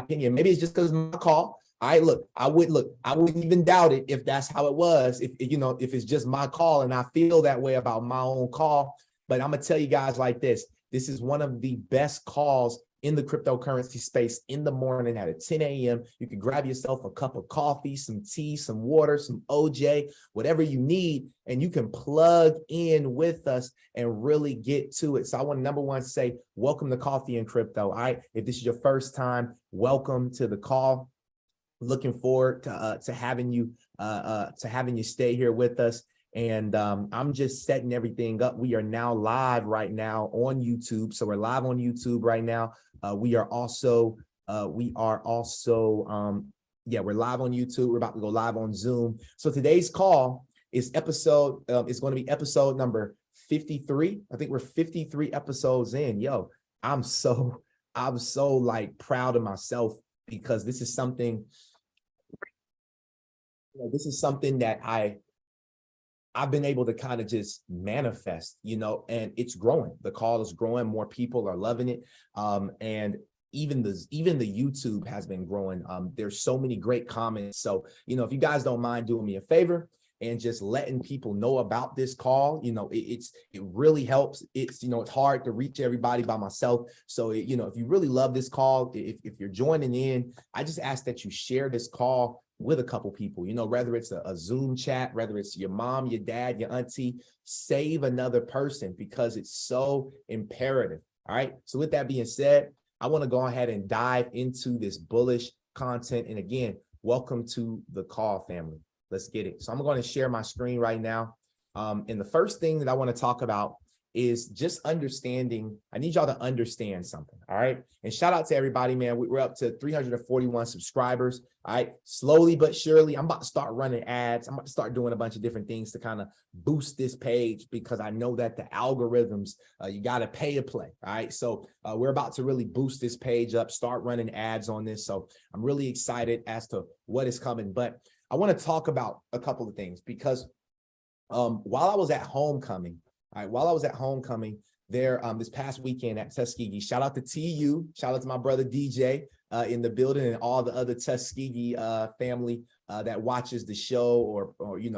opinion. Maybe it's just because my call. I wouldn't even doubt it if that's how it was. If it's just my call and I feel that way about my own call. But I'm gonna tell you guys like this. This is one of the best calls in the cryptocurrency space in the morning at 10 a.m. You can grab yourself a cup of coffee, some tea, some water, some OJ, whatever you need, and you can plug in with us and really get to it. So I want to, number one, say welcome to Coffee and Crypto. All right, if this is your first time, welcome to the call. Looking forward to having you stay here with us. And I'm just setting everything up. We are now live right now on YouTube. So we're live on YouTube right now. We're live on YouTube. We're about to go live on Zoom. So today's call is going to be episode number 53. I think we're 53 episodes in. Yo, I'm so like proud of myself because this is something that I've been able to kind of just manifest, and it's growing. The call is growing. More people are loving it. And even the YouTube has been growing. There's so many great comments. So, if you guys don't mind doing me a favor and just letting people know about this call, it really helps. It's hard to reach everybody by myself. So, if you really love this call, if you're joining in, I just ask that you share this call with a couple people, whether it's a Zoom chat, whether it's your mom, your dad, your auntie, save another person because it's so imperative. All right. So with that being said, I want to go ahead and dive into this bullish content. And again, welcome to the call, family. Let's get it. So I'm going to share my screen right now. And the first thing that I want to talk about is just understanding. I need y'all to understand something. All right. And shout out to everybody, man. We're up to 341 subscribers. All right. Slowly but surely, I'm about to start running ads. I'm about to start doing a bunch of different things to kind of boost this page because I know that the algorithms, you got to pay to play. All right. So we're about to really boost this page up, start running ads on this. So I'm really excited as to what is coming. But I want to talk about a couple of things because while I was at homecoming, there this past weekend at Tuskegee, shout out to TU, shout out to my brother DJ in the building and all the other Tuskegee family that watches the show or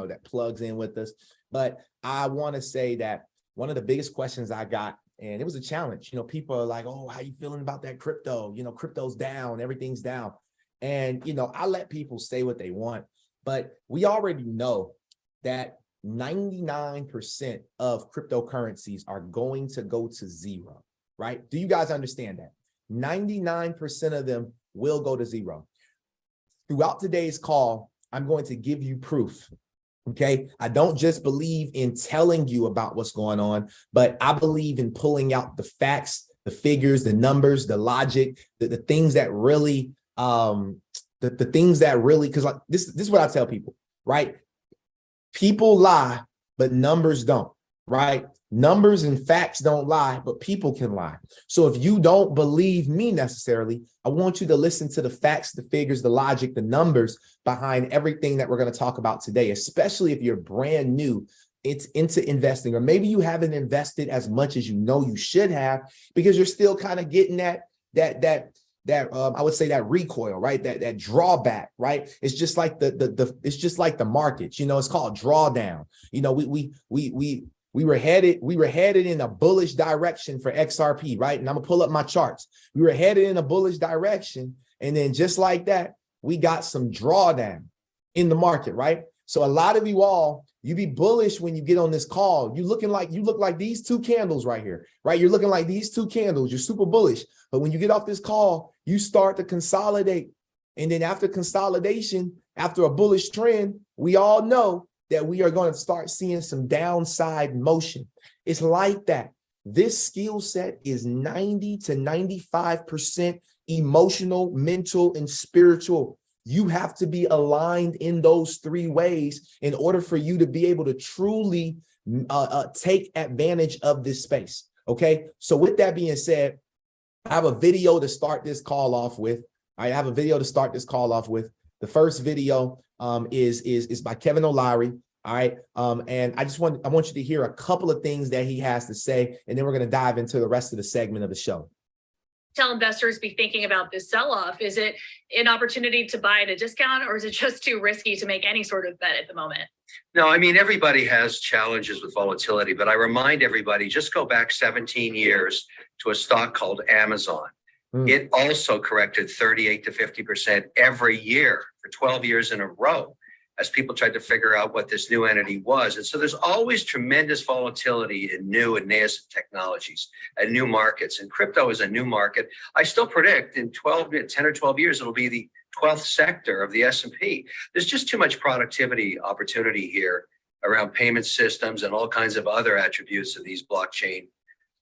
that plugs in with us. But I want to say that one of the biggest questions I got, and it was a challenge, people are like, oh, how you feeling about that crypto? Crypto's down, everything's down. And, I let people say what they want, but we already know that 99% of cryptocurrencies are going to go to zero, right? Do you guys understand that? 99% of them will go to zero. Throughout today's call, I'm going to give you proof, okay? I don't just believe in telling you about what's going on, but I believe in pulling out the facts, the figures, the numbers, the logic, the things that really, the things that really, because like this is what I tell people, right? People lie, but numbers don't, right? Numbers and facts don't lie, but people can lie. So if you don't believe me necessarily, I want you to listen to the facts, the figures, the logic, the numbers behind everything that we're going to talk about today, especially if you're brand new into investing, or maybe you haven't invested as much as you should have because you're still kind of getting that I would say that recoil, right? That drawback, right? It's just like it's just like the markets, it's called drawdown. We were headed in a bullish direction for XRP, right? And I'm gonna pull up my charts. We were headed in a bullish direction, and then just like that, we got some drawdown in the market, right? So a lot of you be bullish when you get on this call. You look like these two candles right here, right? You're looking like these two candles. You're super bullish. But when you get off this call, you start to consolidate. And then after consolidation, after a bullish trend, we all know that we are going to start seeing some downside motion. It's like that. This skill set is 90 to 95% emotional, mental, and spiritual. You have to be aligned in those three ways in order for you to be able to truly take advantage of this space. Okay. So with that being said, I have a video to start this call off with. The first video is by Kevin O'Leary. All right. And I want you to hear a couple of things that he has to say, and then we're going to dive into the rest of the segment of the show. tell investors be thinking about this sell-off? Is it an opportunity to buy at a discount, or is it just too risky to make any sort of bet at the moment? No, I mean, everybody has challenges with volatility, but I remind everybody, just go back 17 years to a stock called Amazon. It also corrected 38 to 50% every year for 12 years in a row as people tried to figure out what this new entity was. And so there's always tremendous volatility in new and nascent technologies and new markets. And crypto is a new market. I still predict in 10 or 12 years, it'll be the 12th sector of the S&P. There's just too much productivity opportunity here around payment systems and all kinds of other attributes of these blockchain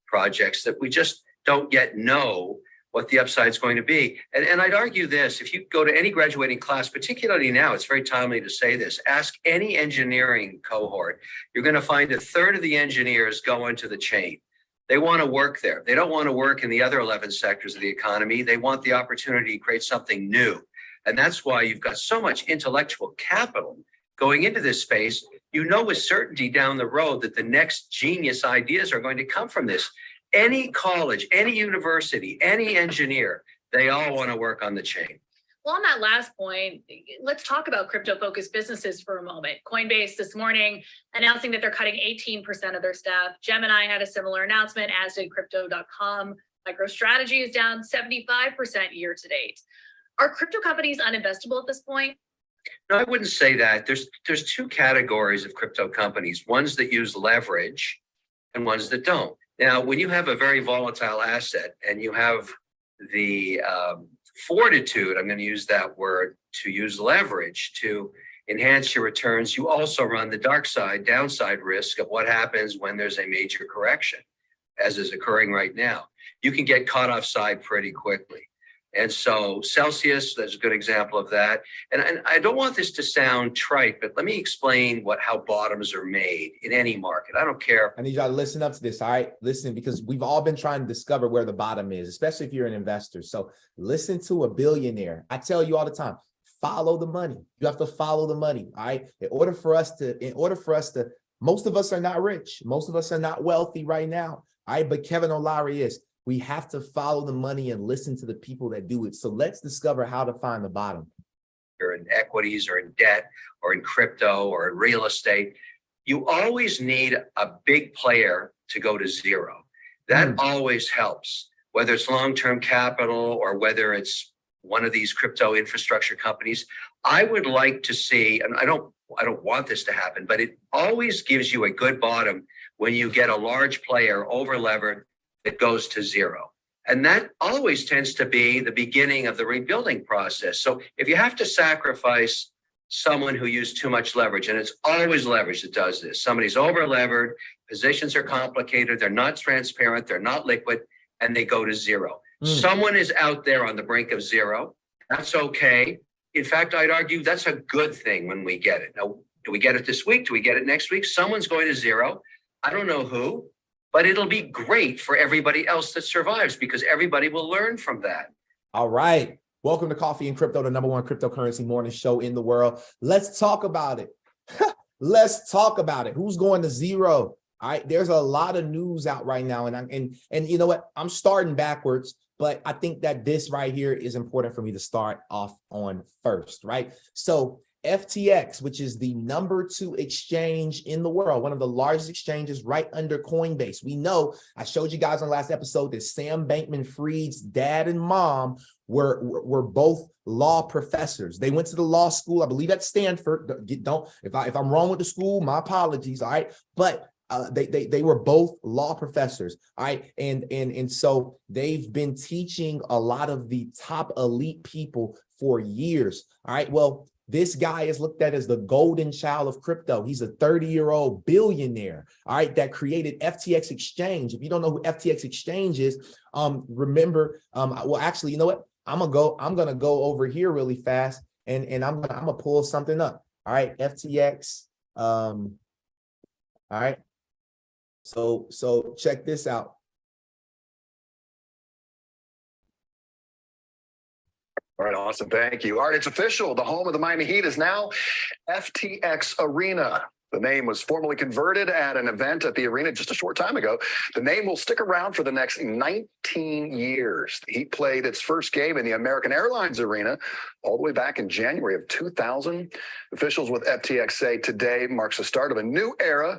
projects that we just don't yet know what the upside is going to be. And I'd argue this, if you go to any graduating class, particularly now, it's very timely to say this, ask any engineering cohort, you're going to find a third of the engineers go into the chain. They want to work there. They don't want to work in the other 11 sectors of the economy. They want the opportunity to create something new. And that's why you've got so much intellectual capital going into this space. You know with certainty down the road that the next genius ideas are going to come from this. Any college, any university, any engineer, they all want to work on the chain. Well, on that last point, let's talk about crypto-focused businesses for a moment. Coinbase this morning announcing that they're cutting 18% of their staff. Gemini had a similar announcement, as did Crypto.com. MicroStrategy is down 75% year to date. Are crypto companies uninvestable at this point? No, I wouldn't say that. There's two categories of crypto companies, ones that use leverage and ones that don't. Now, when you have a very volatile asset and you have the fortitude, I'm going to use that word, to use leverage to enhance your returns, you also run the dark side, downside risk of what happens when there's a major correction, as is occurring right now. You can get caught offside pretty quickly. And so Celsius, that's a good example of that. And I don't want this to sound trite, but let me explain how bottoms are made in any market. I don't care. I need y'all to listen up to this, all right? Listen, because we've all been trying to discover where the bottom is, especially if you're an investor. So listen to a billionaire. I tell you all the time, follow the money. You have to follow the money, all right? In order for us to, most of us are not rich. Most of us are not wealthy right now, all right? But Kevin O'Leary is. We have to follow the money and listen to the people that do it. So let's discover how to find the bottom. Or in equities or in debt or in crypto or in real estate, you always need a big player to go to zero. That always helps, whether it's long-term capital or whether it's one of these crypto infrastructure companies. I would like to see, and I don't want this to happen, but it always gives you a good bottom when you get a large player over-levered that goes to zero. And that always tends to be the beginning of the rebuilding process. So if you have to sacrifice someone who used too much leverage, and it's always leverage that does this, somebody's over-levered, positions are complicated, they're not transparent, they're not liquid, and they go to zero. Someone is out there on the brink of zero. That's okay. In fact, I'd argue that's a good thing when we get it. Now, do we get it this week? Do we get it next week? Someone's going to zero. I don't know who. But it'll be great for everybody else that survives because everybody will learn from that. All right. Welcome to Coffee and Crypto, the #1 cryptocurrency morning show in the world. Let's talk about it. Let's talk about it. Who's going to zero? All right. There's a lot of news out right now. And you know what? I'm starting backwards, but I think that this right here is important for me to start off on first, right? So FTX, which is the #2 exchange in the world, one of the largest exchanges right under Coinbase. We know, I showed you guys on the last episode that Sam Bankman-Fried's dad and mom were both law professors. They went to the law school, I believe at Stanford. If I'm wrong with the school, my apologies, all right? But they were both law professors, all right? And so they've been teaching a lot of the top elite people for years, all right? Well, this guy is looked at as the golden child of crypto. He's a 30-year-old billionaire, all right, that created FTX Exchange. If you don't know who FTX Exchange is, remember, well, actually, you know what? I'm gonna go over here really fast and I'm gonna pull something up. All right, FTX. All right. So check this out. All right, awesome. Thank you. All right, it's official. The home of the Miami Heat is now FTX Arena. The name was formally converted at an event at the arena just a short time ago. The name will stick around for the next 19 years. The Heat played its first game in the American Airlines Arena all the way back in January of 2000. Officials with FTX say today marks the start of a new era.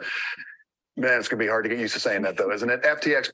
Man, it's going to be hard to get used to saying that, though, isn't it? FTX.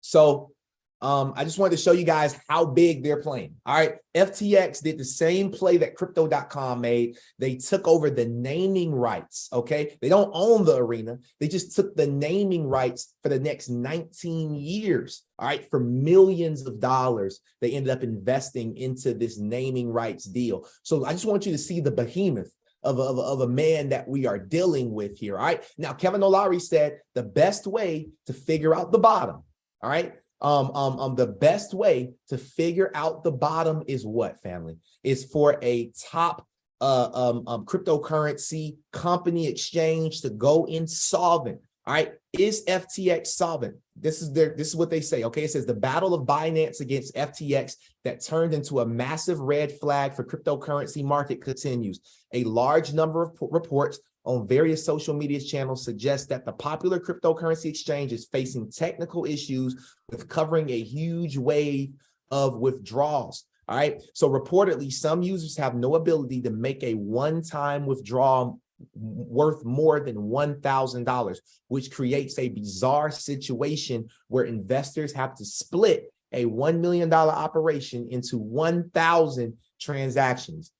So I just wanted to show you guys how big they're playing. All right. FTX did the same play that crypto.com made. They took over the naming rights. Okay. They don't own the arena. They just took the naming rights for the next 19 years. All right. For millions of dollars, they ended up investing into this naming rights deal. So I just want you to see the behemoth of a man that we are dealing with here. All right. Now, Kevin O'Leary said the best way to figure out the bottom. All right. The best way to figure out the bottom is what, family? Is for a top cryptocurrency company exchange to go insolvent. All right. Is FTX solvent? This is what they say. Okay. It says the battle of Binance against FTX that turned into a massive red flag for cryptocurrency market continues. A large number of reports on various social media channels suggest that the popular cryptocurrency exchange is facing technical issues with covering a huge wave of withdrawals. All right. So reportedly, some users have no ability to make a one-time withdrawal worth more than $1,000, which creates a bizarre situation where investors have to split a $1 million operation into 1,000 transactions.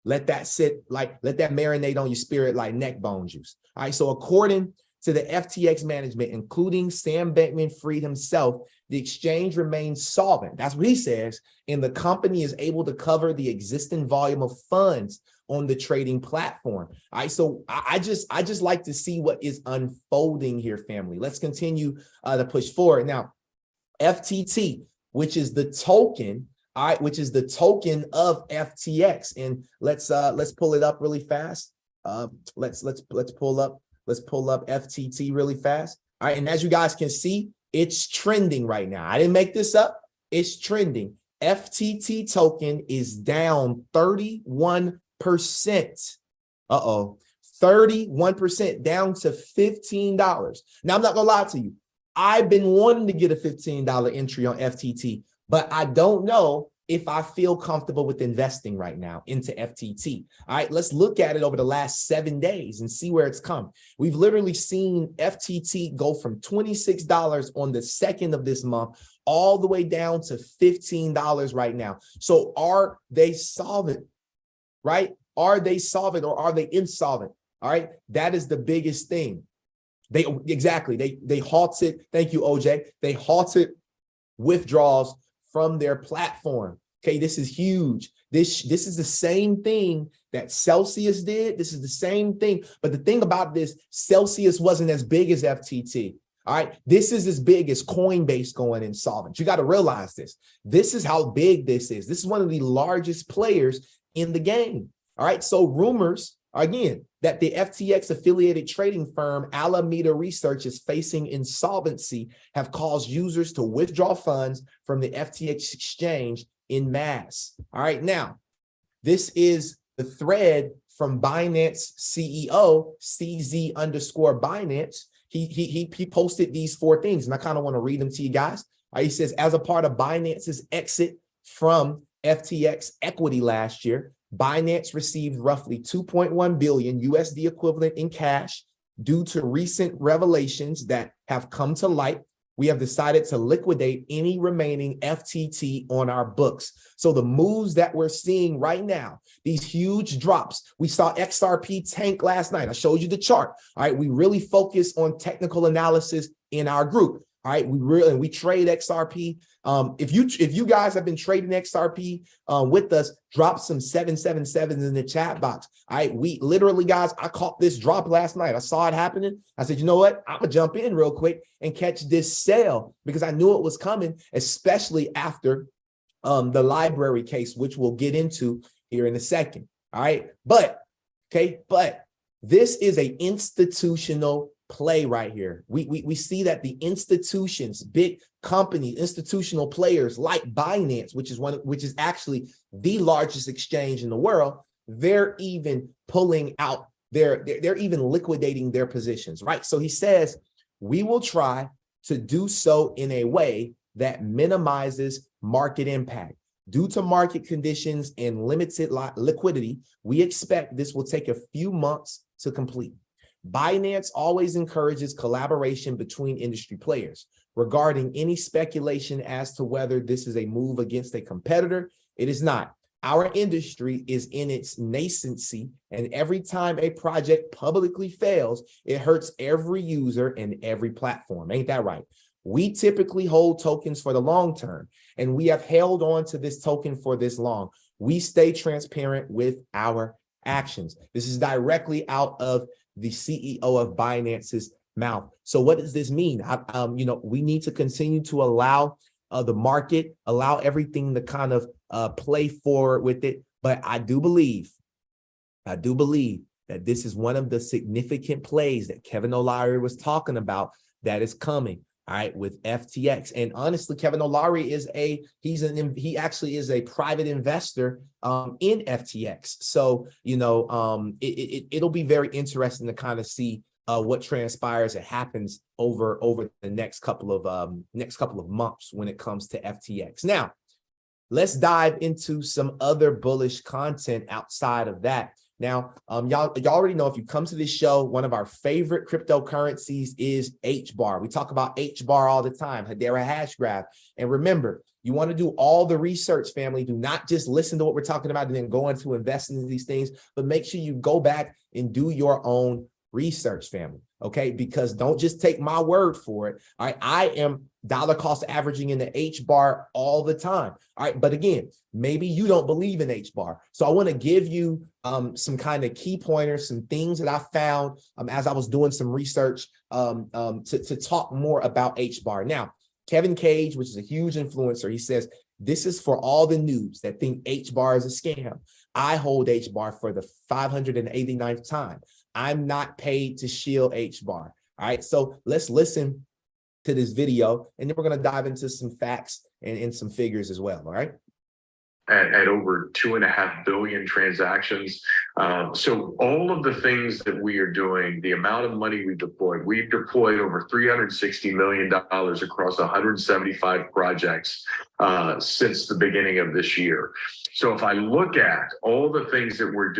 Let that sit, let that marinate on your spirit like neck bone juice. All right. So according to the FTX management, including Sam Bankman-Fried himself, the exchange remains solvent. That's what he says. And the company is able to cover the existing volume of funds on the trading platform. All right. So I just like to see what is unfolding here, family. Let's continue to push forward. Now, FTT, which is the token, all right, which is the token of FTX. And let's pull it up really fast. Let's pull up FTT really fast. All right, and as you guys can see, it's trending right now. I didn't make this up. It's trending. FTT token is down 31%. 31% down to $15. Now, I'm not gonna lie to you. I've been wanting to get a $15 entry on FTT, but I don't know if I feel comfortable with investing right now into FTT. All right, let's look at it over the last 7 days and see where it's come. We've literally seen FTT go from $26 on the 2nd of this month all the way down to $15 right now. So are they solvent, right? Are they solvent or are they insolvent? All right, that is the biggest thing. They halted, thank you, OJ. They halted withdrawals from their platform. Okay, this is huge. This is the same thing that Celsius did. This is the same thing. But the thing about this, Celsius wasn't as big as FTT. All right, this is as big as Coinbase going insolvent. You got to realize this. This is how big this is. This is one of the largest players in the game. All right, so rumors, again, that the FTX affiliated trading firm Alameda Research is facing insolvency have caused users to withdraw funds from the FTX exchange in mass. All right, now, this is the thread from Binance CEO CZ _Binance. He posted these 4 things, and I kind of want to read them to you guys. He says, as a part of Binance's exit from FTX equity last year, Binance received roughly 2.1 billion USD equivalent in cash due to recent revelations that have come to light. We have decided to liquidate any remaining FTT on our books. So the moves that we're seeing right now, these huge drops, we saw XRP tank last night. I showed you the chart. All right, we really focus on technical analysis in our group. All right, we trade XRP. If you guys have been trading XRP with us, drop some 777s in the chat box. All right, we literally, guys, I caught this drop last night. I saw it happening. I said, you know what? I'm gonna jump in real quick and catch this sale because I knew it was coming, especially after the LBRY case, which we'll get into here in a second. All right, but this is an institutional play right here. We see that the institutions, big companies, institutional players like Binance, which is actually the largest exchange in the world, they're even pulling out they're even liquidating their positions, right? So he says, we will try to do so in a way that minimizes market impact. Due to market conditions and limited liquidity, we expect this will take a few months to complete. Binance always encourages collaboration between industry players. Regarding any speculation as to whether this is a move against a competitor, it is not. Our industry is in its nascency, and every time a project publicly fails, it hurts every user and every platform. Ain't that right? We typically hold tokens for the long term, and we have held on to this token for this long. We stay transparent with our actions. This is directly out of the CEO of Binance's mouth. So what does this mean? We need to continue to allow the market, allow everything to kind of play forward with it. But I do believe that this is one of the significant plays that Kevin O'Leary was talking about that is coming. All right, with FTX. And honestly, Kevin O'Leary is he actually is a private investor in FTX. So, it'll be very interesting to kind of see what transpires and happens over the next couple of months when it comes to FTX. Now, let's dive into some other bullish content outside of that. Now, y'all already know, if you come to this show, one of our favorite cryptocurrencies is HBAR. We talk about HBAR all the time, Hedera hash graph. And remember, you want to do all the research, family. Do not just listen to what we're talking about and then go into investing in these things, but make sure you go back and do your own research, family. Okay, because don't just take my word for it. All right, I am dollar cost averaging in the HBAR all the time. All right, but again, maybe you don't believe in HBAR. So I want to give you some kind of key pointers, some things that I found as I was doing some research to talk more about HBAR. Now, Kevin Cage, which is a huge influencer, he says, this is for all the noobs that think HBAR is a scam. I hold HBAR for the 589th time. I'm not paid to shield HBAR. All right, so let's listen to this video, and then we're going to dive into some facts and some figures as well. All right. At over 2.5 billion transactions. So all of the things that we are doing, the amount of money we've deployed over $360 million across 175 projects since the beginning of this year. So if I look at all the things that we're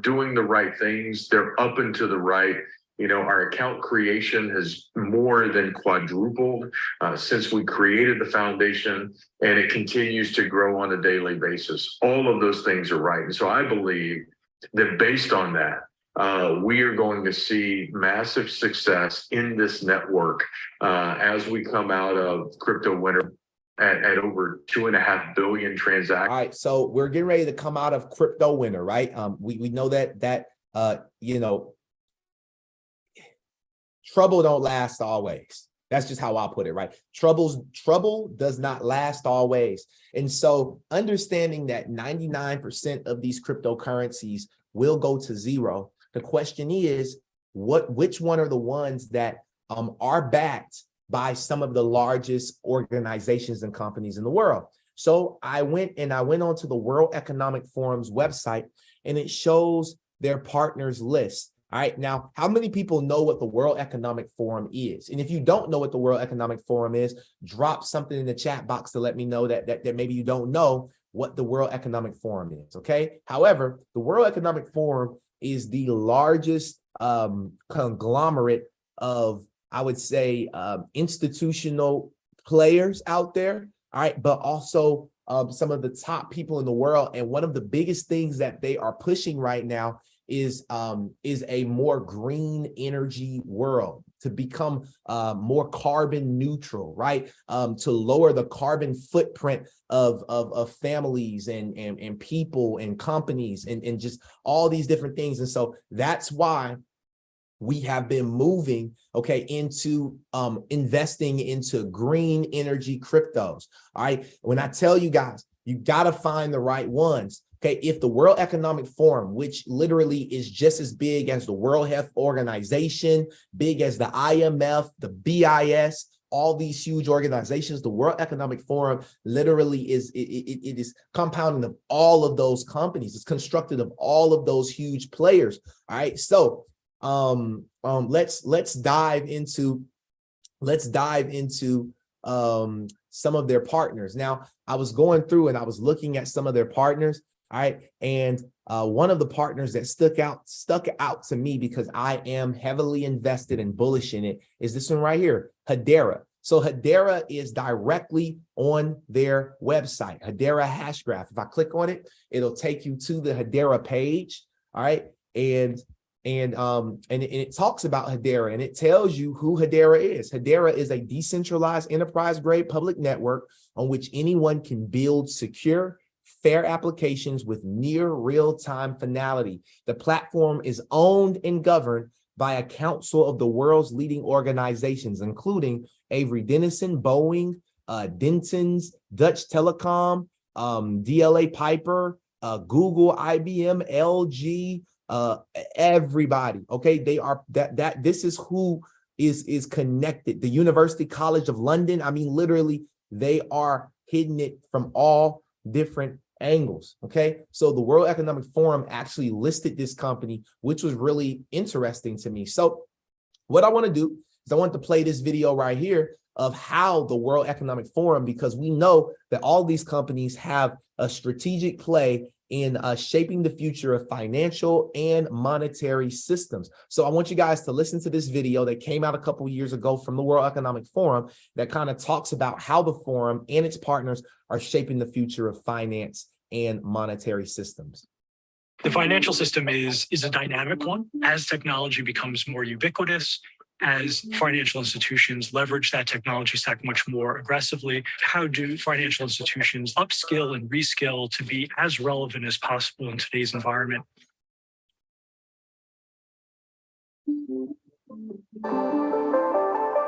doing the right things. They're up and to the right. Our account creation has more than quadrupled since we created the foundation, and it continues to grow on a daily basis. All of those things are right. And so I believe that based on that, we are going to see massive success in this network as we come out of crypto winter at over 2.5 billion transactions. All right, so we're getting ready to come out of crypto winter, right? We know that trouble don't last always. That's just how I put it, right? Trouble does not last always. And so understanding that 99% of these cryptocurrencies will go to zero, the question is, which one are the ones that are backed by some of the largest organizations and companies in the world? So I went onto the World Economic Forum's website, and it shows their partners list. All right, now, how many people know what the World Economic Forum is? And if you don't know what the World Economic Forum is, drop something in the chat box to let me know that maybe you don't know what the World Economic Forum is, okay? However, the World Economic Forum is the largest conglomerate of, I would say, institutional players out there, all right, but also some of the top people in the world. And one of the biggest things that they are pushing right now is a more green energy world, to become more carbon neutral, right? To lower the carbon footprint of families and people and companies and just all these different things. And so that's why we have been moving, okay, into investing into green energy cryptos. All right. When I tell you guys, you got to find the right ones. Okay, if the World Economic Forum, which literally is just as big as the World Health Organization, big as the IMF, the BIS, all these huge organizations. The World Economic Forum literally is, it is compounding of all of those companies. It's constructed of all of those huge players. All right. So let's dive into some of their partners. Now, I was going through and I was looking at some of their partners. All right. And one of the partners that stuck out to me, because I am heavily invested and bullish in it, is this one right here, Hedera. So Hedera is directly on their website, Hedera Hashgraph. If I click on it, it'll take you to the Hedera page. All right. And it talks about Hedera, and it tells you who Hedera is. Hedera is a decentralized enterprise-grade public network on which anyone can build secure, fair applications with near real-time finality. The platform is owned and governed by a council of the world's leading organizations, including Avery Dennison, Boeing, Dentons, Dutch Telecom, DLA Piper, Google, IBM, LG, everybody. Okay, they are this is who is connected. The University College of London, I mean, literally, they are hitting it from all different angles. Okay, so the World Economic Forum actually listed this company, which was really interesting to me. So what I want to do is I want to play this video right here of how the World Economic Forum, because we know that all these companies have a strategic play in shaping the future of financial and monetary systems. So I want you guys to listen to this video that came out a couple of years ago from the World Economic Forum that kind of talks about how the forum and its partners are shaping the future of finance and monetary systems. The financial system is a dynamic one. As technology becomes more ubiquitous, as financial institutions leverage that technology stack much more aggressively, how do financial institutions upskill and reskill to be as relevant as possible in today's environment?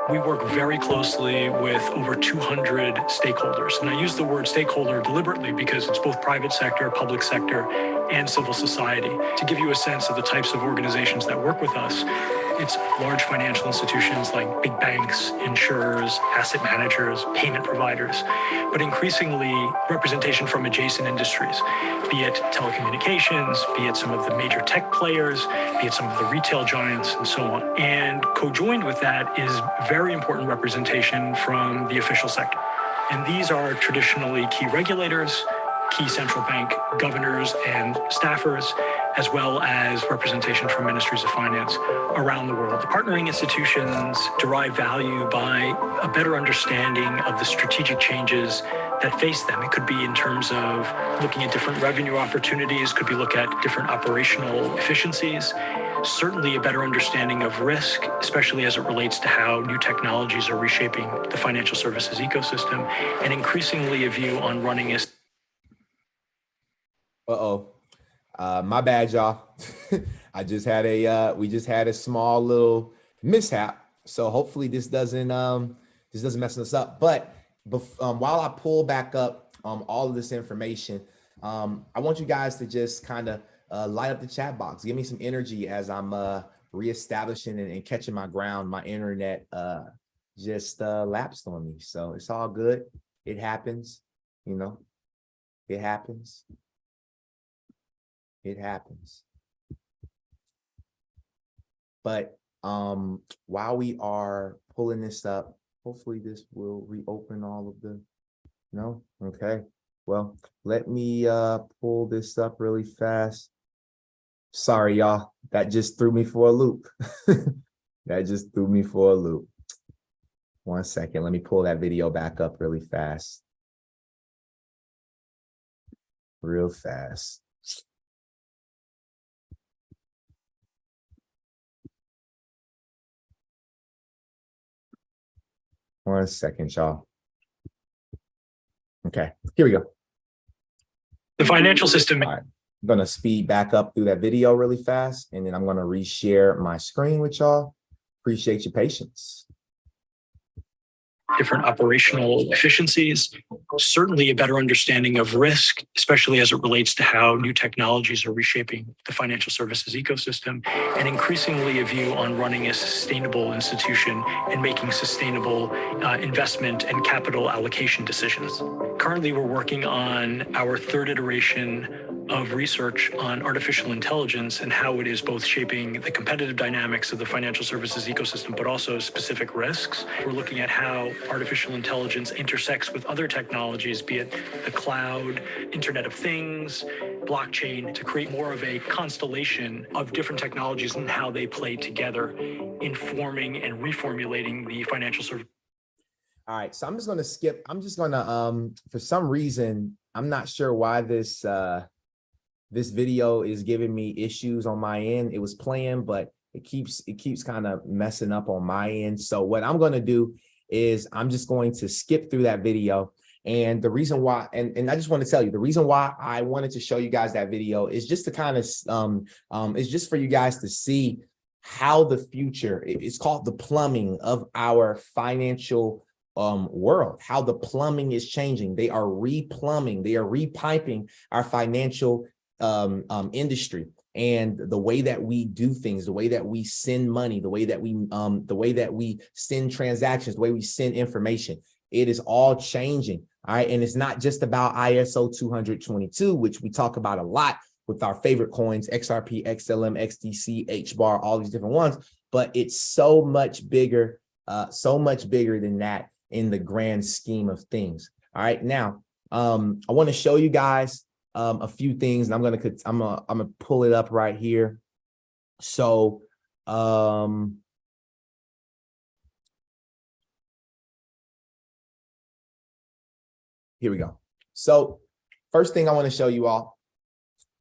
We work very closely with over 200 stakeholders. And I use the word stakeholder deliberately because it's both private sector, public sector, and civil society. To give you a sense of the types of organizations that work with us, it's large financial institutions like big banks, insurers, asset managers, payment providers, but increasingly representation from adjacent industries, be it telecommunications, be it some of the major tech players, be it some of the retail giants, and so on. And co-joined with that is very important representation from the official sector. And these are traditionally key regulators, key central bank governors and staffers, as well as representation from ministries of finance around the world. The partnering institutions derive value by a better understanding of the strategic changes that face them. It could be in terms of looking at different revenue opportunities, could be look at different operational efficiencies, certainly a better understanding of risk, especially as it relates to how new technologies are reshaping the financial services ecosystem, and increasingly a view on running a my bad, y'all. I just had we just had a small little mishap. So hopefully this doesn't mess us up. But while I pull back up all of this information, I want you guys to just kind of light up the chat box. Give me some energy as I'm reestablishing and catching my ground. My internet just lapsed on me. So it's all good. It happens, you know, it happens. It happens. But while we are pulling this up, hopefully this will reopen all of the, no? Okay. Well, let me pull this up really fast. Sorry, y'all. That just threw me for a loop. That just threw me for a loop. 1 second. Let me pull that video back up really fast. Real fast. One second, y'all. Okay, here we go. The financial system. All right. I'm going to speed back up through that video really fast, and then I'm going to reshare my screen with y'all. Appreciate your patience. different operational efficiencies, certainly a better understanding of risk, especially as it relates to how new technologies are reshaping the financial services ecosystem, and increasingly a view on running a sustainable institution and making sustainable investment and capital allocation decisions. Currently, we're working on our third iteration of research on artificial intelligence and how it is both shaping the competitive dynamics of the financial services ecosystem, but also specific risks. We're looking at how artificial intelligence intersects with other technologies, be it the cloud, Internet of Things, blockchain, to create more of a constellation of different technologies and how they play together, informing and reformulating the financial service. All right, so I'm just going to skip. I'm just going to, for some reason, I'm not sure why this video is giving me issues on my end. It was playing, but it keeps kind of messing up on my end. So what I'm going to do is I'm just going to skip through that video. And the reason why, and I just want to tell you, the reason why I wanted to show you guys that video is just to kind of, it's just for you guys to see how the future, it's called the plumbing of our financial world, how the plumbing is changing. They are replumbing, they are repiping our financial industry, and the way that we do things, the way that we send money, the way that we send transactions, the way we send information, it is all changing. All right. And it's not just about ISO 20022, which we talk about a lot with our favorite coins, XRP, XLM, XDC, HBAR, all these different ones, but it's so much bigger than that in the grand scheme of things. All right. Now, I want to show you guys a few things, and I'm gonna pull it up right here. So here we go. So first thing I want to show you all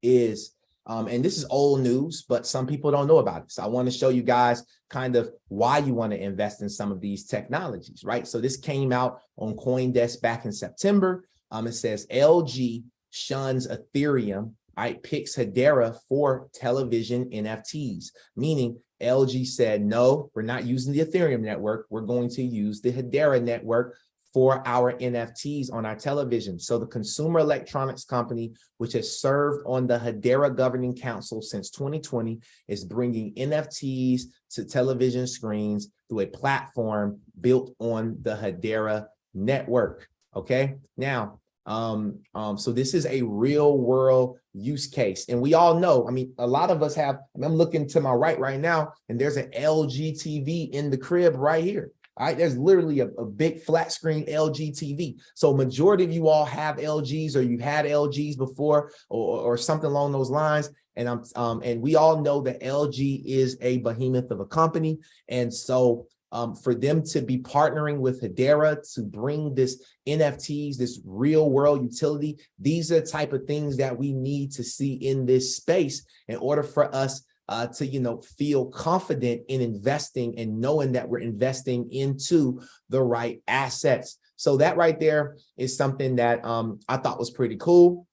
is, and this is old news, but some people don't know about it. So I want to show you guys kind of why you want to invest in some of these technologies, right? So this came out on CoinDesk back in September. It says LG shuns Ethereum, right? Picks Hedera for television NFTs, meaning LG said, no, we're not using the Ethereum network. We're going to use the Hedera network for our NFTs on our television. So the consumer electronics company, which has served on the Hedera Governing Council since 2020, is bringing NFTs to television screens through a platform built on the Hedera network. Okay, now, so this is a real world use case. And we all know, I mean, a lot of us have, I'm looking to my right now, and there's an LG TV in the crib right here. All right, there's literally a big flat screen LG TV. So majority of you all have LGs, or you've had LGs before, or something along those lines. And and we all know that LG is a behemoth of a company. And so for them to be partnering with Hedera to bring this NFTs, this real world utility, these are the type of things that we need to see in this space in order for us to, feel confident in investing and knowing that we're investing into the right assets. So that right there is something that I thought was pretty cool.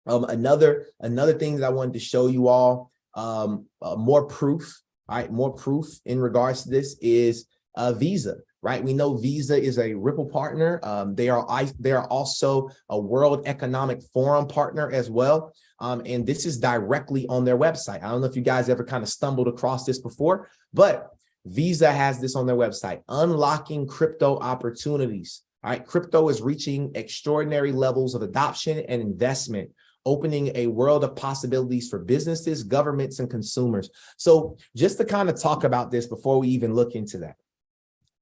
Another thing that I wanted to show you all, more proof, right? More proof in regards to this is Visa, right? We know Visa is a Ripple partner. They are also a World Economic Forum partner as well. And this is directly on their website. I don't know if you guys ever kind of stumbled across this before, but Visa has this on their website, unlocking crypto opportunities. All right, crypto is reaching extraordinary levels of adoption and investment, opening a world of possibilities for businesses, governments, and consumers. So just to kind of talk about this before we even look into that,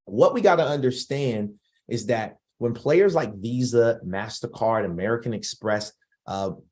what we got to understand is that when players like Visa, MasterCard, American Express,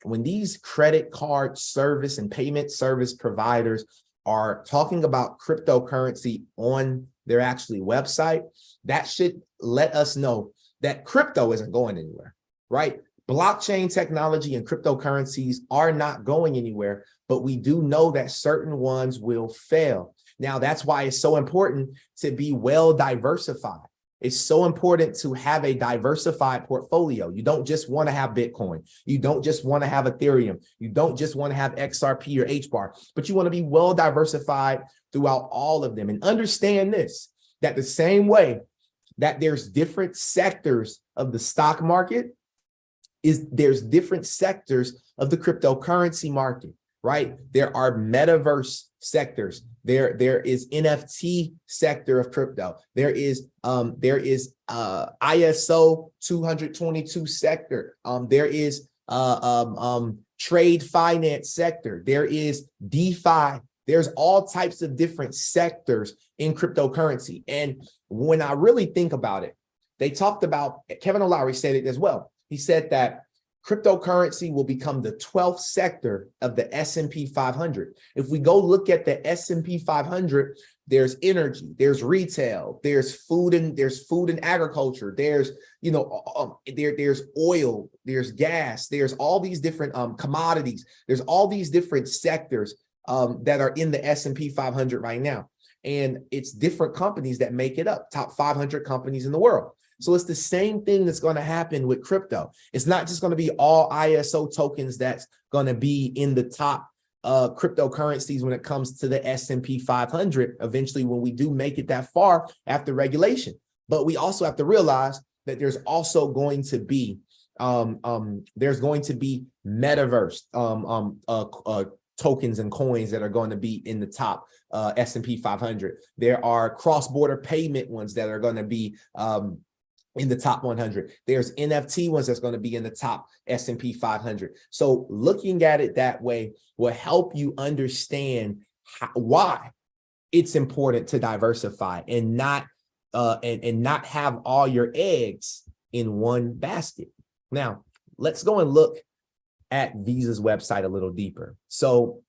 when these credit card service and payment service providers are talking about cryptocurrency on their actually website, that should let us know that crypto isn't going anywhere, right? Blockchain technology and cryptocurrencies are not going anywhere, but we do know that certain ones will fail. Now, that's why it's so important to be well diversified. It's so important to have a diversified portfolio. You don't just want to have Bitcoin. You don't just want to have Ethereum. You don't just want to have XRP or HBAR, but you want to be well diversified throughout all of them. And understand this, that the same way that there's different sectors of the stock market, there's different sectors of the cryptocurrency market, right? There are metaverse sectors. There is NFT sector of crypto. There is ISO 222 sector. There is trade finance sector. There is DeFi. There's all types of different sectors in cryptocurrency. And when I really think about it, they talked about, Kevin O'Leary said it as well. He said that cryptocurrency will become the 12th sector of the S&P 500. If we go look at the S&P 500, there's energy, there's retail, there's food and agriculture, there's there's oil, there's gas, there's all these different commodities, there's all these different sectors that are in the S&P 500 right now. And it's different companies that make it up, top 500 companies in the world. So it's the same thing that's going to happen with crypto. It's not just going to be all ISO tokens that's going to be in the top cryptocurrencies when it comes to the S&P 500 eventually when we do make it that far after regulation. But we also have to realize that there's also going to be metaverse tokens and coins that are going to be in the top S&P 500. There are cross-border payment ones that are going to be in the top 100. There's NFT ones that's going to be in the top S&P 500. So looking at it that way will help you understand why it's important to diversify and not have all your eggs in one basket. Now, let's go and look at Visa's website a little deeper. So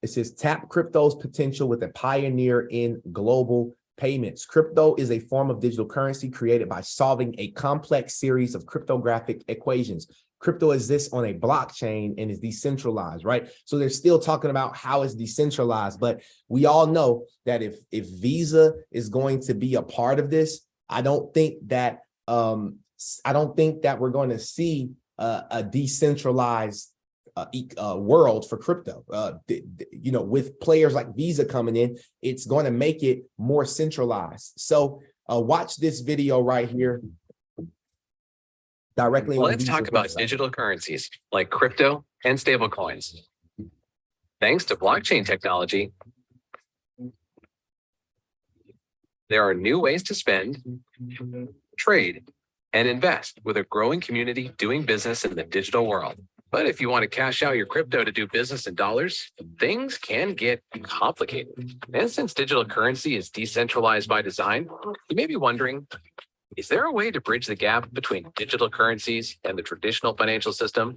it says tap crypto's potential with a pioneer in global payments. Crypto is a form of digital currency created by solving a complex series of cryptographic equations. Crypto exists on a blockchain and is decentralized, right? So they're still talking about how it's decentralized, but we all know that if Visa is going to be a part of this, I don't think that we're going to see a decentralized world for crypto. With players like Visa coming in, it's going to make it more centralized. So watch this video right here directly. Let's talk about digital currencies like crypto and stablecoins. Thanks to blockchain technology, there are new ways to spend, trade, and invest with a growing community doing business in the digital world. But if you want to cash out your crypto to do business in dollars, things can get complicated. And since digital currency is decentralized by design, you may be wondering, is there a way to bridge the gap between digital currencies and the traditional financial system?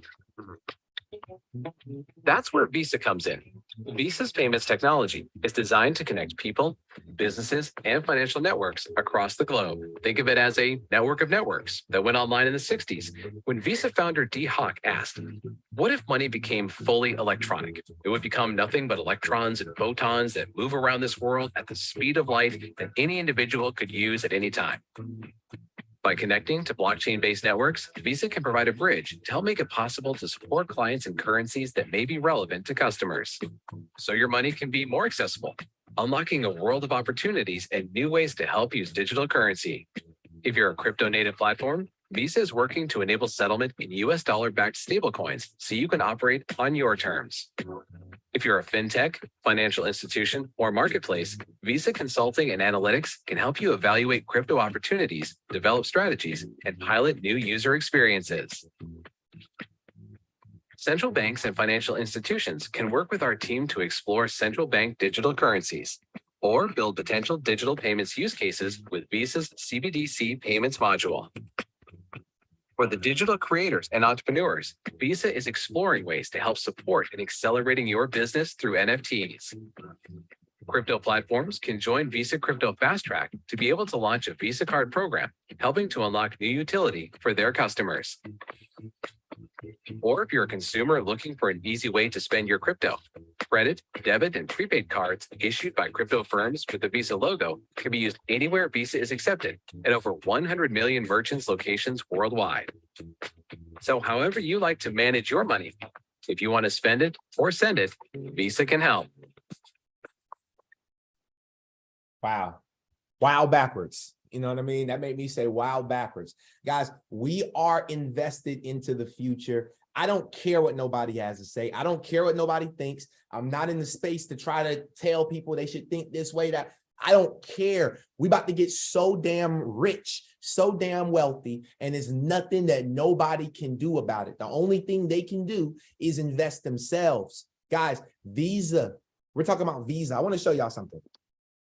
That's where Visa comes in. Visa's payments technology is designed to connect people, businesses, and financial networks across the globe. Think of it as a network of networks that went online in the 60s when Visa founder Dee Hock asked, what if money became fully electronic? It would become nothing but electrons and photons that move around this world at the speed of light that any individual could use at any time. By connecting to blockchain-based networks, Visa can provide a bridge to help make it possible to support clients in currencies that may be relevant to customers, so your money can be more accessible, unlocking a world of opportunities and new ways to help use digital currency. If you're a crypto-native platform, Visa is working to enable settlement in US dollar-backed stablecoins so you can operate on your terms. If you're a fintech, financial institution, or marketplace, Visa Consulting and Analytics can help you evaluate crypto opportunities, develop strategies, and pilot new user experiences. Central banks and financial institutions can work with our team to explore central bank digital currencies or build potential digital payments use cases with Visa's CBDC payments module. For the digital creators and entrepreneurs, Visa is exploring ways to help support and accelerating your business through NFTs. Crypto platforms can join Visa Crypto Fast Track to be able to launch a Visa card program, helping to unlock new utility for their customers. Or if you're a consumer looking for an easy way to spend your crypto, credit, debit, and prepaid cards issued by crypto firms with the Visa logo can be used anywhere Visa is accepted at over 100 million merchants locations worldwide. So however you like to manage your money, if you want to spend it or send it, Visa can help. Wow. Wow backwards. You know what I mean? That made me say wow backwards. Guys, we are invested into the future. I don't care what nobody has to say. I don't care what nobody thinks. I'm not in the space to try to tell people they should think this way, that I don't care. We about to get so damn rich, so damn wealthy, and there's nothing that nobody can do about it. The only thing they can do is invest themselves. Guys, Visa, we're talking about Visa. I want to show y'all something.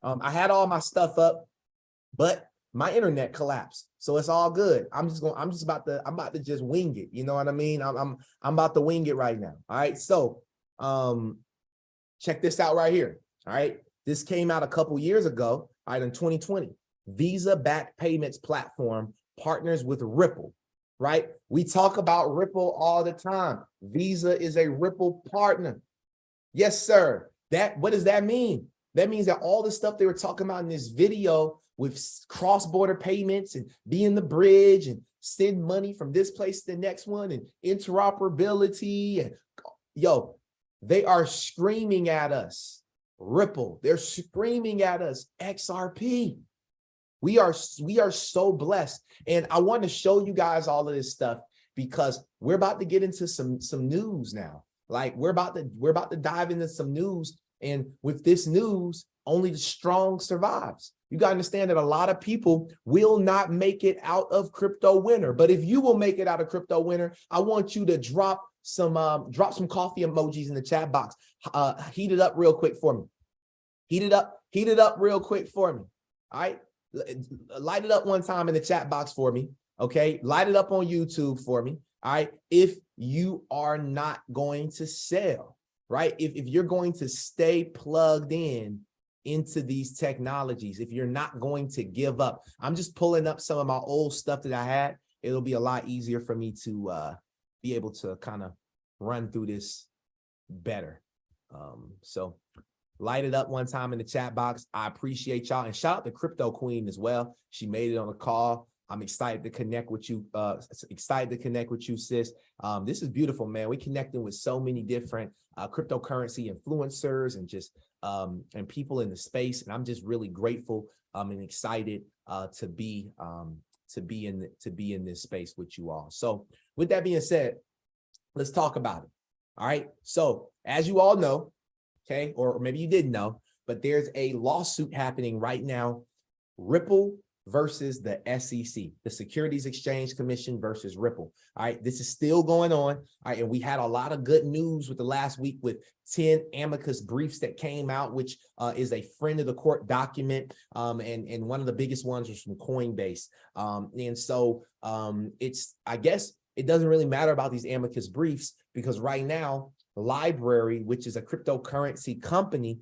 I had all my stuff up, but my internet collapsed, so it's all good. I'm about to just wing it. You know what I mean? I'm about to wing it right now. All right. So, check this out right here. All right. This came out a couple years ago. All right, in 2020, Visa-backed payments platform partners with Ripple. Right. We talk about Ripple all the time. Visa is a Ripple partner. Yes, sir. What does that mean? That means that all the stuff they were talking about in this video with cross-border payments and being the bridge and send money from this place to the next one and interoperability, and they are screaming at us. Ripple, they're screaming at us. XRP. We are so blessed. And I want to show you guys all of this stuff because we're about to get into some news now. Like we're about to dive into some news. And with this news, only the strong survives. You got to understand that a lot of people will not make it out of crypto winter. But if you will make it out of crypto winter, I want you to drop some coffee emojis in the chat box. Heat it up real quick for me. Heat it up real quick for me. All right. Light it up one time in the chat box for me. Okay. Light it up on YouTube for me. All right. If you are not going to sell, right? If you're going to stay plugged into these technologies, if you're not going to give up. I'm just pulling up some of my old stuff that I had. It'll be a lot easier for me to be able to kind of run through this better. So light it up one time in the chat box. I appreciate y'all. And shout out to Crypto Queen as well. She made it on the call. I'm excited to connect with you. Sis. This is beautiful, man. We connecting with so many different cryptocurrency influencers and just and people in the space. And I'm just really grateful and excited to be in this space with you all. So with that being said, let's talk about it. All right. So as you all know, okay, or maybe you didn't know, but there's a lawsuit happening right now. Ripple versus the SEC, the Securities Exchange Commission versus Ripple. All right, this is still going on. All right, and we had a lot of good news with the last week with 10 amicus briefs that came out, which is a friend of the court document. And one of the biggest ones was from Coinbase. And so I guess it doesn't really matter about these amicus briefs because right now, LBRY, which is a cryptocurrency company,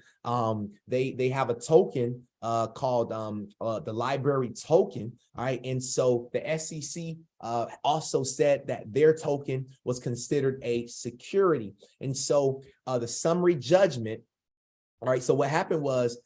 they have a token called the LBRY token. All right, and so the SEC also said that their token was considered a security, and so the summary judgment. All right, so what happened was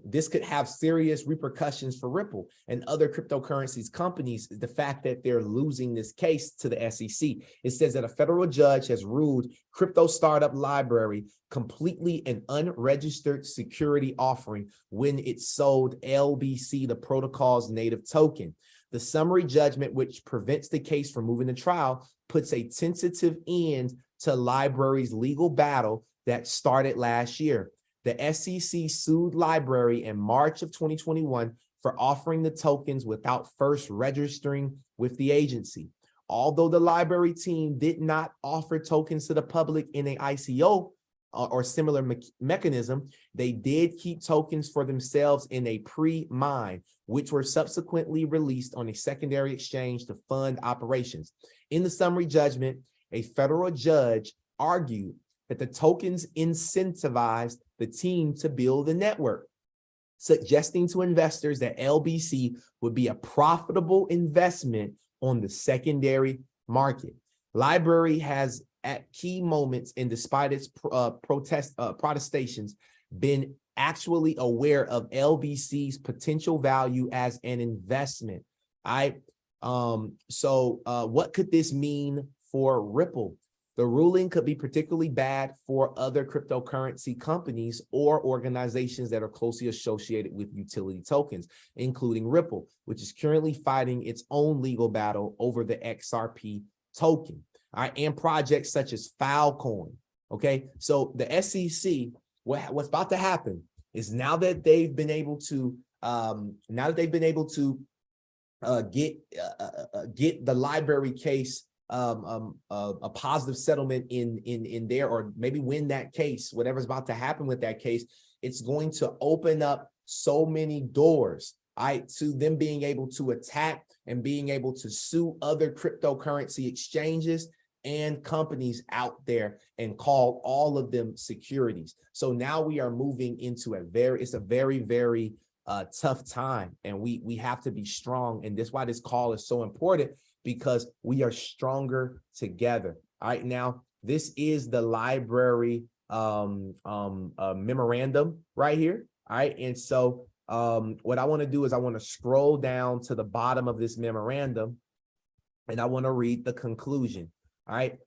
this could have serious repercussions for Ripple and other cryptocurrencies companies. The fact that they're losing this case to the SEC, it says that a federal judge has ruled crypto startup LBRY completely an unregistered security offering when it sold LBC, the protocol's native token. The summary judgment, which prevents the case from moving to trial, puts a tentative end to LBRY's legal battle that started last year. The SEC sued LBRY in March of 2021 for offering the tokens without first registering with the agency. Although the LBRY team did not offer tokens to the public in an ICO or similar mechanism, they did keep tokens for themselves in a pre-mine, which were subsequently released on a secondary exchange to fund operations. In the summary judgment, a federal judge argued that the tokens incentivized the team to build the network, suggesting to investors that LBC would be a profitable investment on the secondary market. LBRY has, at key moments and despite its protestations, been actually aware of LBC's potential value as an investment. So what could this mean for Ripple? The ruling could be particularly bad for other cryptocurrency companies or organizations that are closely associated with utility tokens, including Ripple, which is currently fighting its own legal battle over the XRP token, all right, and projects such as Filecoin. Okay, so the SEC, what's about to happen is now that they've been able to get the LBRY case a positive settlement in there, or maybe win that case, whatever's about to happen with that case, it's going to open up so many doors, right, to them being able to attack and being able to sue other cryptocurrency exchanges and companies out there and call all of them securities. So now we are moving into a very tough time, and we have to be strong. And that's why this call is so important, because we are stronger together. All right, now this is the LBRY memorandum right here. All right, and so what I want to do is I want to scroll down to the bottom of this memorandum, and I want to read the conclusion. All right,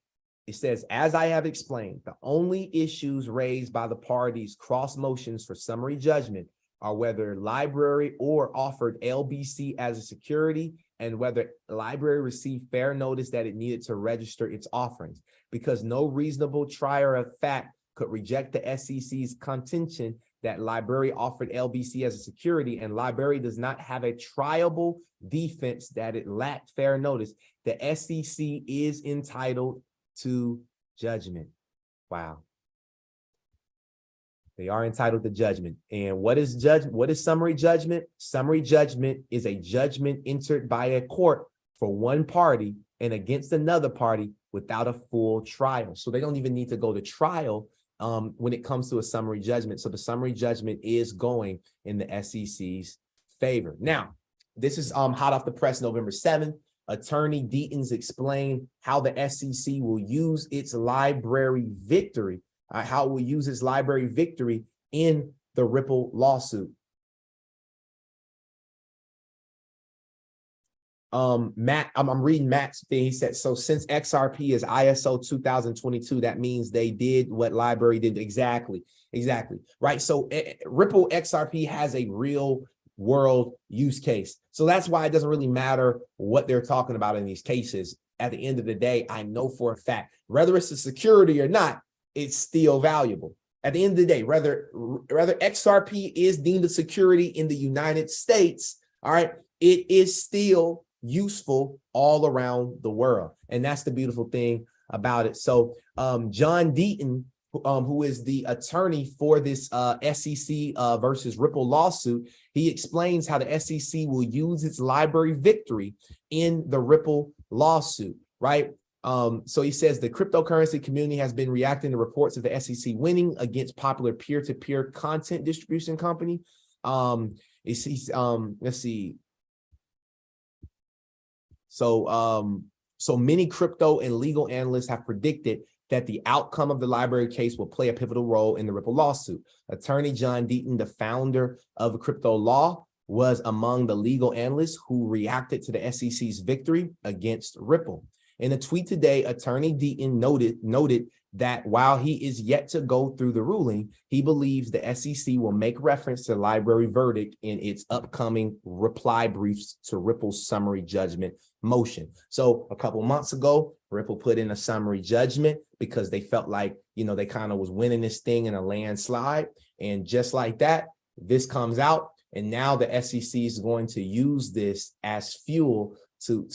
it says, as I have explained, the only issues raised by the parties' cross motions for summary judgment are whether LBRY or offered LBC as a security, and whether LBRY received fair notice that it needed to register its offerings. Because no reasonable trier of fact could reject the SEC's contention that LBRY offered LBC as a security, and LBRY does not have a triable defense that it lacked fair notice, the SEC is entitled to judgment. Wow. They are entitled to judgment. And what is summary judgment? Summary judgment is a judgment entered by a court for one party and against another party without a full trial. So they don't even need to go to trial when it comes to a summary judgment. So the summary judgment is going in the SEC's favor. Now, this is hot off the press, November 7th. Attorney Deaton's explained how the SEC will use its LBRY victory, how it will use its LBRY victory in the Ripple lawsuit. Matt, I'm reading Matt's thing. He said, so since XRP is ISO 2022, that means they did what LBRY did. Exactly. Right. So Ripple XRP has a real world use case. So that's why it doesn't really matter what they're talking about in these cases. At the end of the day, I know for a fact, whether it's a security or not, it's still valuable. At the end of the day, whether XRP is deemed a security in the United States, all right, it is still useful all around the world. And that's the beautiful thing about it. So John Deaton, who is the attorney for this SEC versus Ripple lawsuit, he explains how the SEC will use its LBRY victory in the Ripple lawsuit, right? So he says the cryptocurrency community has been reacting to reports of the SEC winning against popular peer-to-peer content distribution company. Let's see. So many crypto and legal analysts have predicted that the outcome of the LBRY case will play a pivotal role in the Ripple lawsuit. Attorney John Deaton, the founder of Crypto Law, was among the legal analysts who reacted to the SEC's victory against Ripple. In a tweet today, Attorney Deaton noted that while he is yet to go through the ruling, he believes the SEC will make reference to the LBRY verdict in its upcoming reply briefs to Ripple's summary judgment motion. So a couple months ago, Ripple put in a summary judgment because they felt like, they kind of was winning this thing in a landslide. And just like that, this comes out. And now the SEC is going to use this as fuel to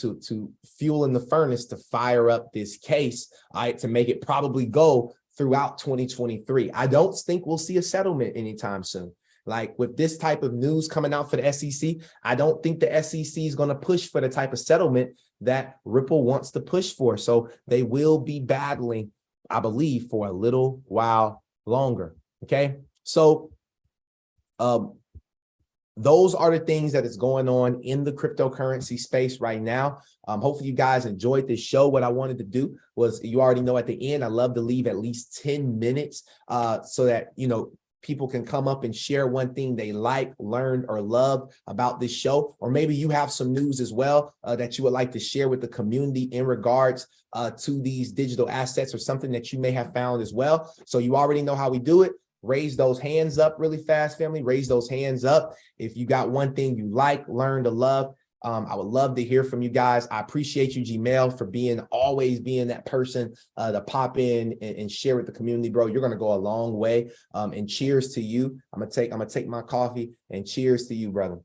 fuel in the furnace to fire up this case, to make it probably go throughout 2023. I don't think we'll see a settlement anytime soon. Like with this type of news coming out for the SEC, I don't think the SEC is going to push for the type of settlement that Ripple wants to push for. So they will be battling, I believe, for a little while longer. Okay, so those are the things that is going on in the cryptocurrency space right now. Hopefully you guys enjoyed this show. What I wanted to do was, you already know at the end, I love to leave at least 10 minutes so that, people can come up and share one thing they like, learned, or loved about this show. Or maybe you have some news as well that you would like to share with the community in regards to these digital assets, or something that you may have found as well. So you already know how we do it. Raise those hands up really fast, family. Raise those hands up if you got one thing you like, learned, or love. I would love to hear from you guys. I appreciate you, Gmail, for always being that person to pop in and share with the community, bro. You're gonna go a long way. And cheers to you. I'm gonna take my coffee, and cheers to you, brother.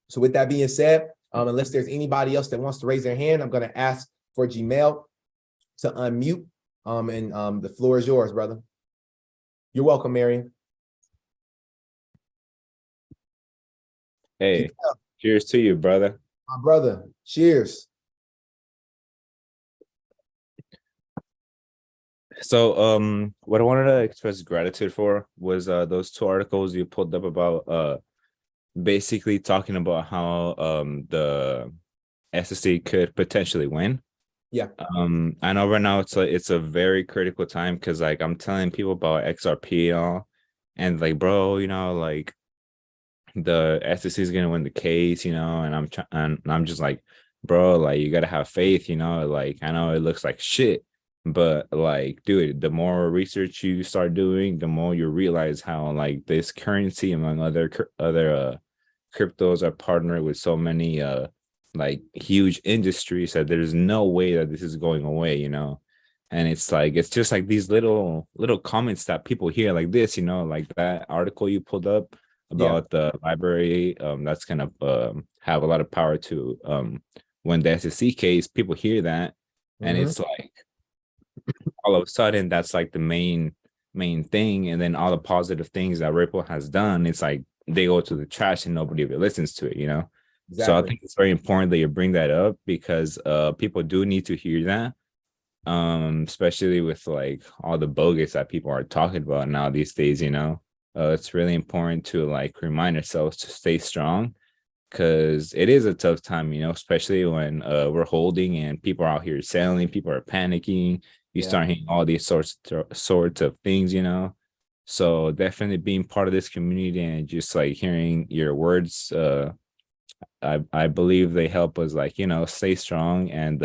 So with that being said, unless there's anybody else that wants to raise their hand, I'm gonna ask for Gmail to unmute. And the floor is yours, brother. You're welcome, Marion. Hey, cheers to you, brother. My brother, cheers. So, what I wanted to express gratitude for was those 2 articles you pulled up about basically talking about how the SEC could potentially win. Yeah. I know right now it's a very critical time, because like I'm telling people about XRP and all, and like, bro, you know, like the SEC is gonna win the case, you know, and I'm just like, bro, like you gotta have faith, you know, like I know it looks like shit, but like, dude, the more research you start doing, the more you realize how like this currency, among other cryptos, are partnered with so many like huge industries that there's no way that this is going away, you know. And it's just like these little comments that people hear, like this, you know, like that article you pulled up about the library, that's gonna have a lot of power to when the SEC case, people hear that, and it's like all of a sudden that's like the main thing, and then all the positive things that Ripple has done, it's like they go to the trash and nobody ever listens to it, you know. Exactly. So I think it's very important that you bring that up, because people do need to hear that, especially with like all the bogus that people are talking about now these days, you know. It's really important to like remind ourselves to stay strong, because it is a tough time, you know, especially when we're holding and people are out here selling, people are panicking, you start hearing all these sorts of things, you know. So definitely being part of this community and just like hearing your words, I believe they help us, like, you know, stay strong and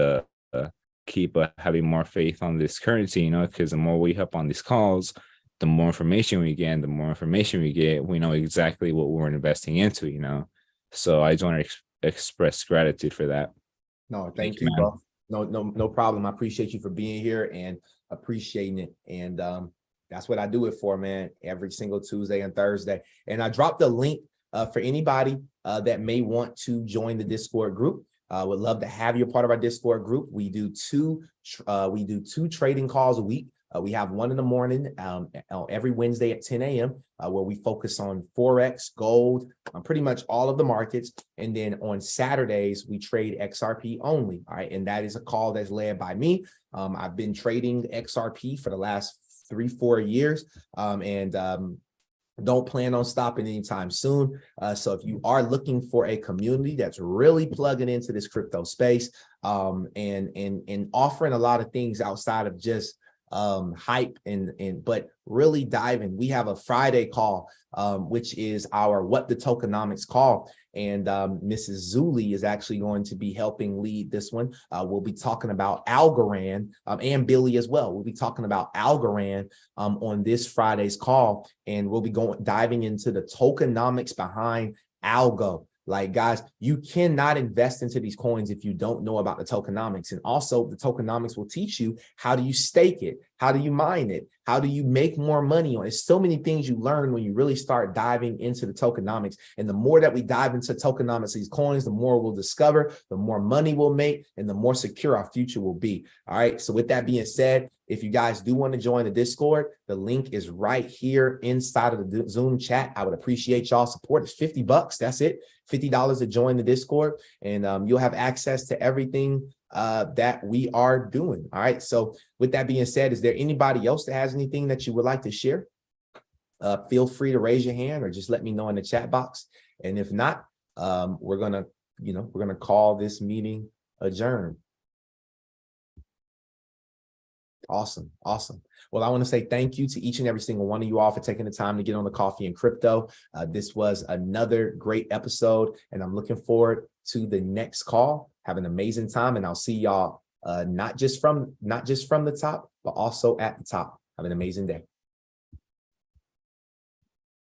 keep having more faith on this currency, you know, because the more we hop on these calls, the more information we get, and the more information we get, we know exactly what we're investing into, you know. So I just want to express gratitude for that. No, thank you, bro. No problem. I appreciate you for being here and appreciating it. And that's what I do it for, man, every single Tuesday and Thursday. And I dropped the link for anybody that may want to join the Discord group. Would love to have you a part of our Discord group. We do two trading calls a week. We have one in the morning every Wednesday at 10 a.m. Where we focus on Forex, gold, pretty much all of the markets. And then on Saturdays, we trade XRP only. All right. And that is a call that's led by me. I've been trading XRP for the last 3-4 years. Don't plan on stopping anytime soon. So if you are looking for a community that's really plugging into this crypto space and offering a lot of things outside of just hype but really diving, we have a Friday call, which is our What the Tokenomics call. And Mrs. Zuli is actually going to be helping lead this one. We'll be talking about Algorand and Billy as well. We'll be talking about Algorand on this Friday's call, and we'll be diving into the tokenomics behind Algo. Like, guys, you cannot invest into these coins if you don't know about the tokenomics. And also the tokenomics will teach you, how do you stake it? How do you mine it? How do you make more money on it? There's so many things you learn when you really start diving into the tokenomics. And the more that we dive into tokenomics, these coins, the more we'll discover, the more money we'll make, and the more secure our future will be. All right. So with that being said, if you guys do want to join the Discord, the link is right here inside of the Zoom chat. I would appreciate y'all support. It's $50. That's it. $50 to join the Discord, and you'll have access to everything that we are doing. All right. So with that being said, is there anybody else that has anything that you would like to share? Feel free to raise your hand or just let me know in the chat box. And if not, we're gonna call this meeting adjourned. Awesome. Awesome. Well, I want to say thank you to each and every single one of you all for taking the time to get on the Coffee and Crypto. This was another great episode, and I'm looking forward to the next call. Have an amazing time, and I'll see y'all not just from the top, but also at the top. Have an amazing day.